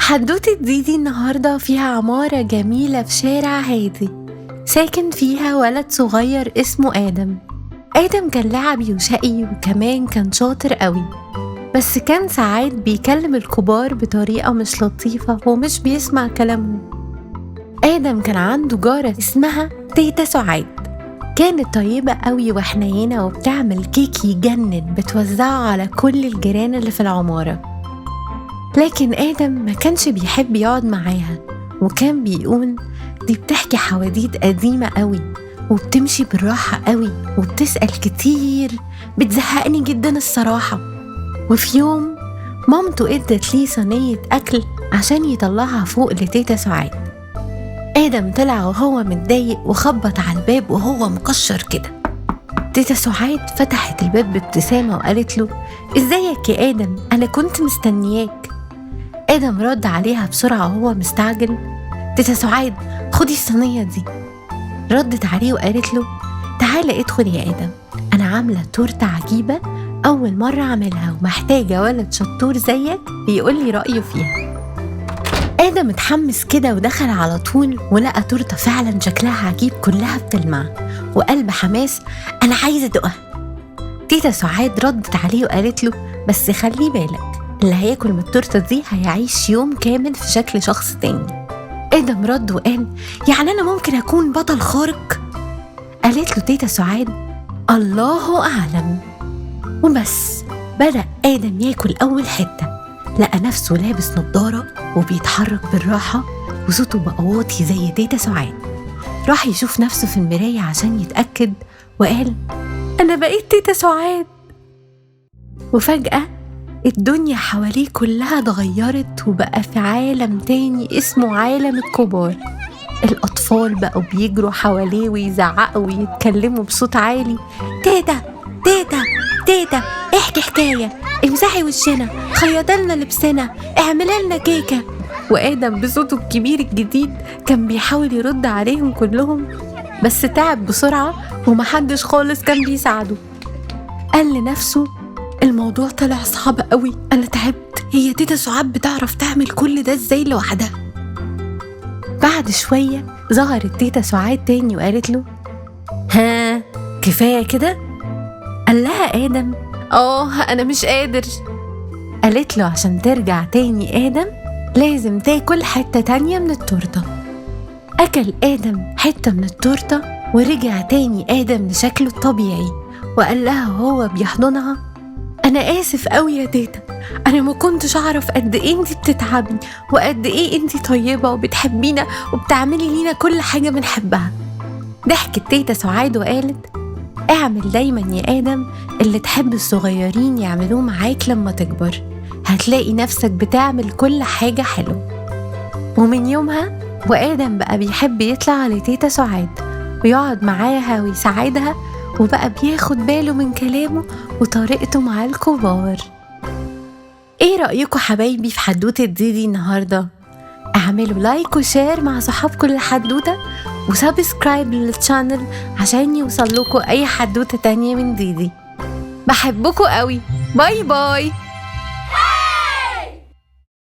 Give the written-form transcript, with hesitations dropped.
حدوتة ديدي النهاردة فيها عمارة جميلة في شارع هادي، ساكن فيها ولد صغير اسمه آدم. آدم كان لعبي وشقي وكمان كان شاطر قوي، بس كان ساعات بيكلم الكبار بطريقة مش لطيفة ومش بيسمع كلامهم. آدم كان عنده جارة اسمها تيتا سعاد، كانت طيبة قوي وحنينة وبتعمل كيك يجنن بتوزعه على كل الجيران اللي في العمارة. لكن آدم ما كانش بيحب يقعد معاها، وكان بيقول دي بتحكي حواديت قديمة قوي وبتمشي بالراحة قوي وبتسأل كتير، بتزهقني جدا الصراحة. وفي يوم مامته ادت ليه صينية أكل عشان يطلعها فوق لتيتا سعاد. آدم طلع وهو متضايق وخبط على الباب وهو مكشر كده. تيتا سعاد فتحت الباب بابتسامة وقالت له ازيك يا آدم، أنا كنت مستنياك. آدم رد عليها بسرعة وهو مستعجل، تيتا سعاد خدي الصينية دي. ردت عليه وقالت له تعالى ادخل يا آدم، أنا عاملة تورتة عجيبة أول مرة أعملها ومحتاجة ولد شطور زيك يقول لي رأيه فيها. آدم اتحمس كده ودخل على طول ولقى تورتة فعلا شكلها عجيب كلها بتلمع، وقال بحماس أنا عايزة أدوقها. تيتا سعاد ردت عليه وقالت له بس خلي بالك، اللي هياكل من التورتة دي هيعيش يوم كامل في شكل شخص تاني. آدم رد وقال يعني أنا ممكن أكون بطل خارق؟ قالت له تيتا سعاد الله أعلم. وبس بدأ آدم ياكل أول حتة، لقى نفسه لابس نظارة وبيتحرك بالراحة وصوته بقى واطي زي تيتا سعاد. راح يشوف نفسه في المراية عشان يتأكد وقال أنا بقيت تيتا سعاد. وفجأة الدنيا حواليه كلها اتغيرت وبقى في عالم تاني اسمه عالم الكبار. الأطفال بقوا بيجروا حواليه ويزعقوا ويتكلموا بصوت عالي، تيتا تيتا تيتا احكي حكاية، امسحي وشنا، خيطلنا لبسنا، اعمللنا كيكة. وآدم بصوته الكبير الجديد كان بيحاول يرد عليهم كلهم، بس تعب بسرعة ومحدش خالص كان بيساعده. قال لنفسه الموضوع طلع صعب قوي، أنا تعبت، هي تيتا سعاد بتعرف تعمل كل ده ازاي لوحدها؟ بعد شوية ظهرت تيتا سعاد تاني وقالت له ها كفاية كده؟ قال لها آدم أنا مش قادر. قالت له عشان ترجع تاني آدم لازم تاكل حتة تانية من التورتة. أكل آدم حتة من التورتة ورجع تاني آدم لشكله الطبيعي، وقال لها وهو بيحضنها أنا آسف قوي يا تيتا، أنا ما كنتش أعرف قد إيه أنتي بتتعبي وقد إيه أنتي طيبة وبتحبينا وبتعملي لينا كل حاجة بنحبها. ضحكت تيتا سعاد وقالت اعمل دايما يا آدم اللي تحب الصغيرين يعملوه معاك لما تكبر، هتلاقي نفسك بتعمل كل حاجة حلوة. ومن يومها وآدم بقى بيحب يطلع لتيتا سعاد ويقعد معاها ويساعدها، وبقى بياخد باله من كلامه وطريقته مع الكبار. ايه رأيكم حبايبي في حدوتة ديدي النهاردة؟ اعملوا لايك وشير مع صحابكم للحدوتة وسبسكرايب للشانل عشان يوصل لكم اي حدوتة تانية من ديدي. بحبكم قوي، باي باي.